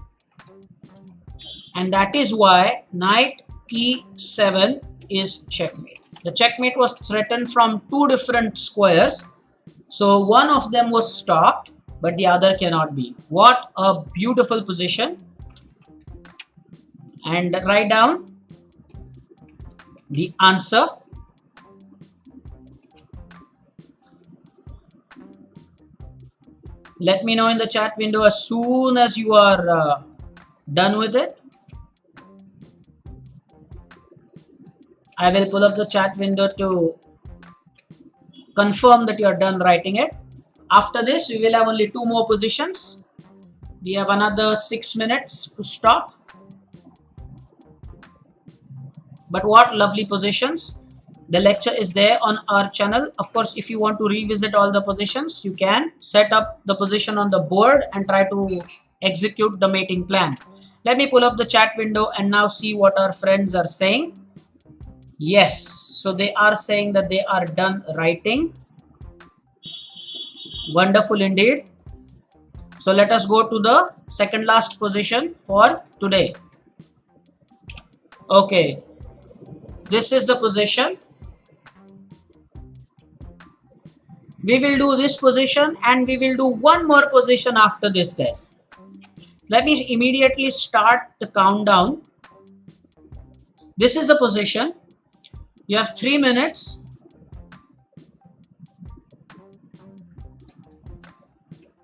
And that is why knight e7 is checkmate. The checkmate was threatened from 2 different squares. So one of them was stopped, but the other cannot be. What a beautiful position. And write down the answer. Let me know in the chat window as soon as you are done with it. I will pull up the chat window to confirm that you are done writing it. After this, we will have only 2 more positions. We have another 6 minutes to stop. But what lovely positions. The lecture is there on our channel. Of course, if you want to revisit all the positions, you can set up the position on the board and try to execute the mating plan. Let me pull up the chat window and now see what our friends are saying. Yes, so they are saying that they are done writing. Wonderful indeed. So let us go to the second last position for today. Okay, this is the position. We will do this position and we will do one more position after this, guys. Let me immediately start the countdown. This is the position. You have 3 minutes.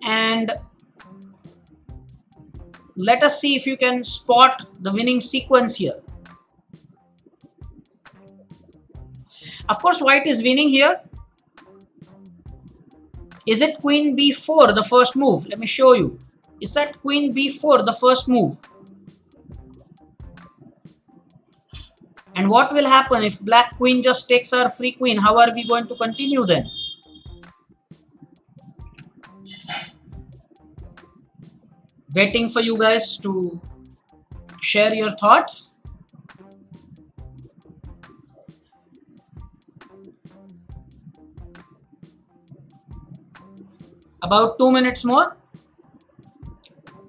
And let us see if you can spot the winning sequence here. Of course, white is winning here. Is it queen b4 the first move? Let me show you. Is that queen b4 the first move? And what will happen if black queen just takes our free queen? How are we going to continue then? Waiting for you guys to share your thoughts. About 2 minutes more.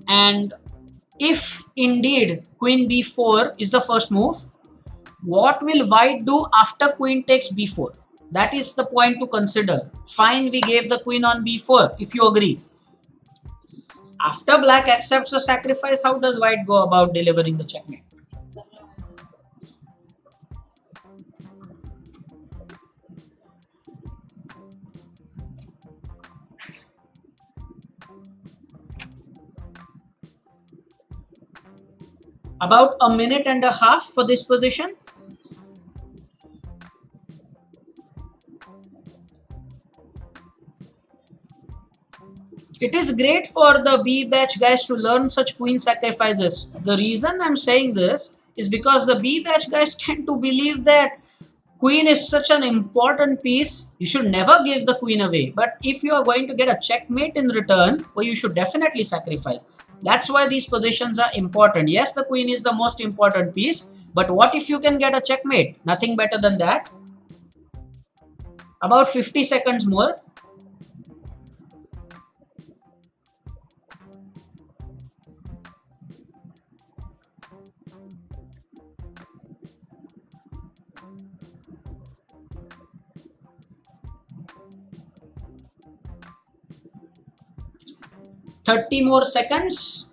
And if indeed queen b4 is the first move, what will white do after queen takes b4? That is the point to consider. Fine, we gave the queen on b4 if you agree. After black accepts the sacrifice, how does white go about delivering the checkmate? About a minute and a half for this position. It is great for the B batch guys to learn such queen sacrifices. The reason I'm saying this is because the B batch guys tend to believe that queen is such an important piece, you should never give the queen away. But if you are going to get a checkmate in return, well, you should definitely sacrifice. That's why these positions are important. Yes, the queen is the most important piece, but what if you can get a checkmate? Nothing better than that. About 50 seconds more. Thirty more seconds.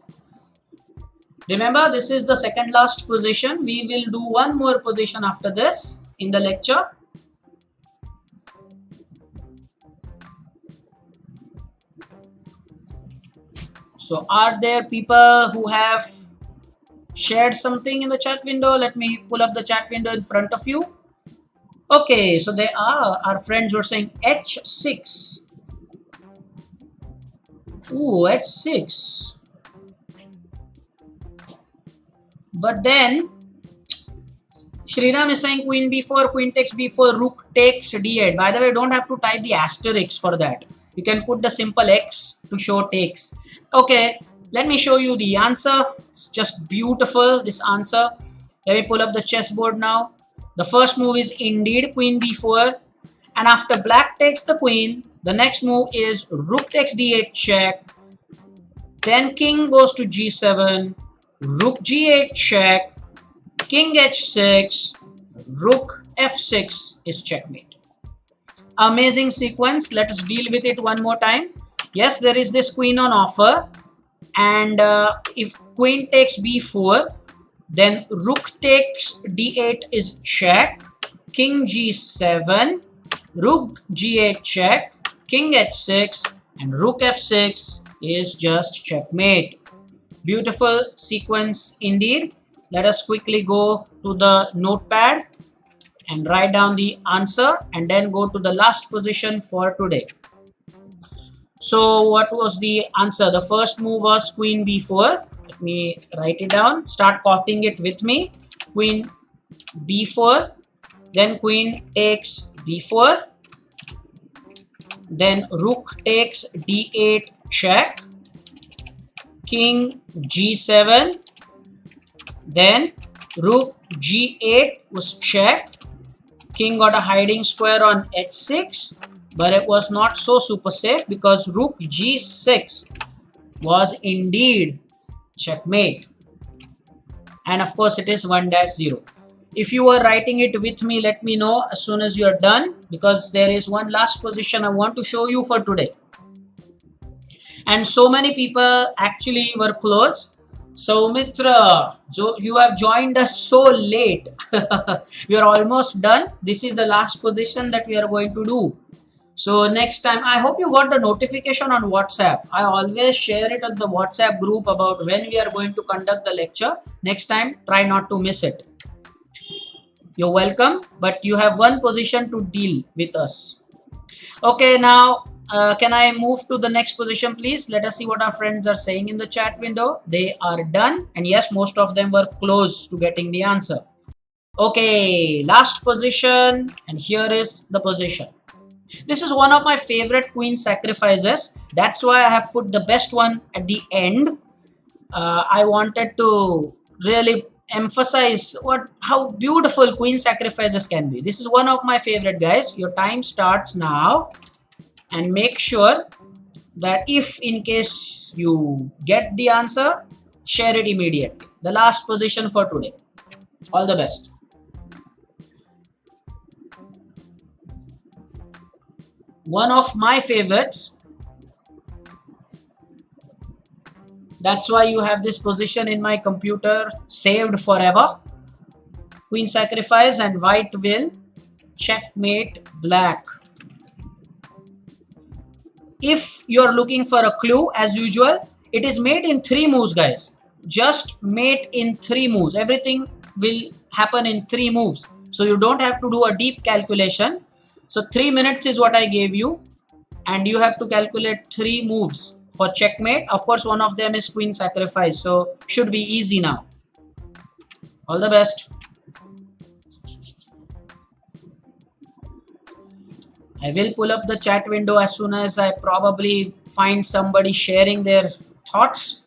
Remember, this is the second last position. We will do one more position after this in the lecture. So are there people who have shared something in the chat window? Let me pull up the chat window in front of you. Okay, so they are, our friends were saying h6. Ooh, h6. But then Shriram is saying queen b4, queen takes b4, rook takes d8. By the way, don't have to type the asterisk for that. You can put the simple x to show takes. Okay, let me show you the answer. It's just beautiful, this answer. Let me pull up the chessboard now. The first move is indeed queen b4. And after black takes the queen, the next move is rook takes d8 check. Then king goes to g7, rook g8 check, king h6, rook f6 is checkmate. Amazing sequence. Let us deal with it one more time. Yes, there is this queen on offer, and if queen takes b4, then rook takes d8 is check, king g7, rook g8 check, king h6, and rook f6 is just checkmate. Beautiful sequence indeed. Let us quickly go to the notepad and write down the answer and then go to the last position for today. So what was the answer? The first move was queen b4. Let me write it down. Start copying it with me. Queen b4. Then queen takes b4. Then rook takes d8 check. King g7. Then rook g8 was check. King got a hiding square on h6, but it was not so super safe because rook g6 was indeed checkmate. And of course it is 1-0. If you are writing it with me, let me know as soon as you are done, because there is one last position I want to show you for today. And so many people actually were close. So Mitra, you have joined us so late. We are almost done. This is the last position that we are going to do. So next time, I hope you got the notification on WhatsApp. I always share it on the WhatsApp group about when we are going to conduct the lecture. Next time, try not to miss it. You're welcome, but you have one position to deal with us. Okay, now can I move to the next position, please? Let us see what our friends are saying in the chat window. They are done, and yes, most of them were close to getting the answer. Okay, last position, and here is the position. This is one of my favorite queen sacrifices. That's why I have put the best one at the end. I wanted to really emphasize how beautiful queen sacrifices can be. This is one of my favorite, guys. Your time starts now, and make sure that if in case you get the answer, share it immediately. The last position for today. All the best. One of my favorites. That's why you have this position in my computer saved forever. Queen sacrifice, and white will checkmate black. If you're looking for a clue, as usual, it is made in 3 moves, guys. Just mate in 3 moves. Everything will happen in 3 moves. So you don't have to do a deep calculation. So 3 minutes is what I gave you, and you have to calculate 3 moves for checkmate. Of course, one of them is queen sacrifice, so should be easy now. All the best. I will pull up the chat window as soon as I probably find somebody sharing their thoughts.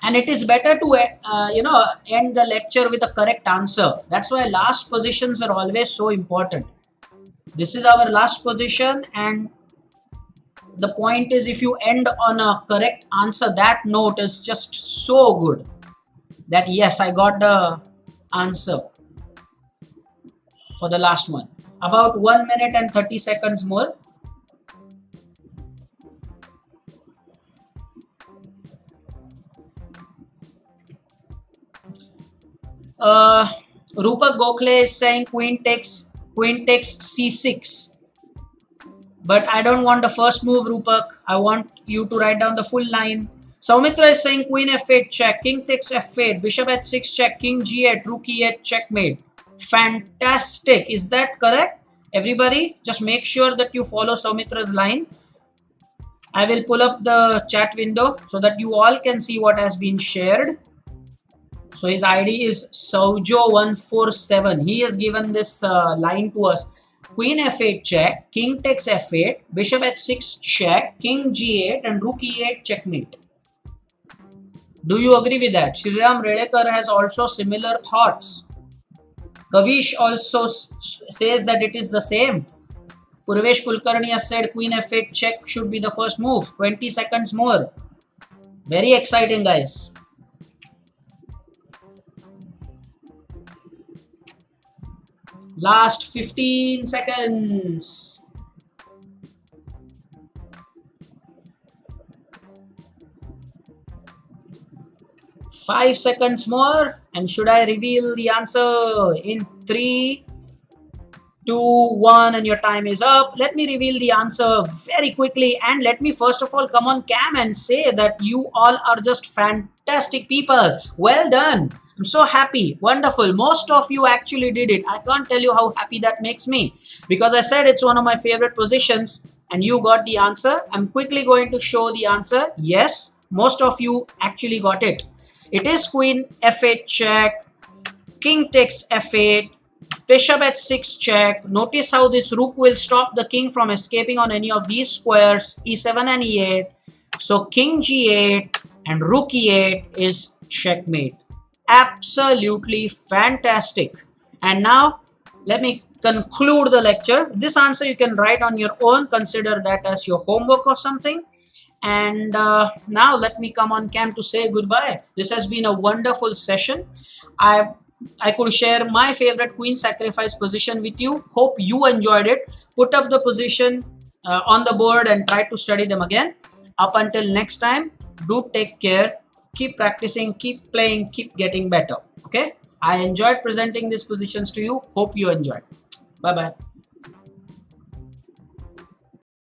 And it is better to end the lecture with a correct answer. That's why last positions are always so important. This is our last position, and the point is, if you end on a correct answer, that note is just so good that yes, I got the answer for the last one. About 1 minute and 30 seconds more. Rupak Gokhale is saying queen takes c6. But I don't want the first move, Rupak. I want you to write down the full line. Saumitra is saying queen f8 check, king takes f8, bishop h6 check, king g8, rook e8 checkmate. Fantastic. Is that correct? Everybody, just make sure that you follow Saumitra's line. I will pull up the chat window so that you all can see what has been shared. So his ID is Saujo147. He has given this line to us. Queen f8 check, king takes f8, bishop h6 check, king g8 and rook e8 checkmate. Do you agree with that? Shriram Redekar has also similar thoughts. Kavish also says that it is the same. Purvesh Kulkarni has said queen f8 check should be the first move. 20 seconds more. Very exciting, guys. Last 15 seconds. Five seconds more, and should I reveal the answer in 3, 2, 1, and your time is up. Let me reveal the answer very quickly, and let me first of all come on cam and say that you all are just fantastic people. Well done. I'm so happy. Wonderful. Most of you actually did it. I can't tell you how happy that makes me, because I said it's one of my favorite positions and you got the answer. I'm quickly going to show the answer. Yes, most of you actually got it. It is queen f8 check, king takes f8, bishop h6 check. Notice how this rook will stop the king from escaping on any of these squares, e7 and e8. So king g8 and rook e8 is checkmate. Absolutely fantastic. And now let me conclude the lecture. This answer you can write on your own. Consider that as your homework or something. And now let me come on cam to say goodbye. This has been a wonderful session. I could share my favorite queen sacrifice position with you. Hope you enjoyed it. Put up the position on the board and try to study them again. Up until next time, do take care. Keep practicing, keep playing, keep getting better. Okay? I enjoyed presenting these positions to you. Hope you enjoyed. Bye bye.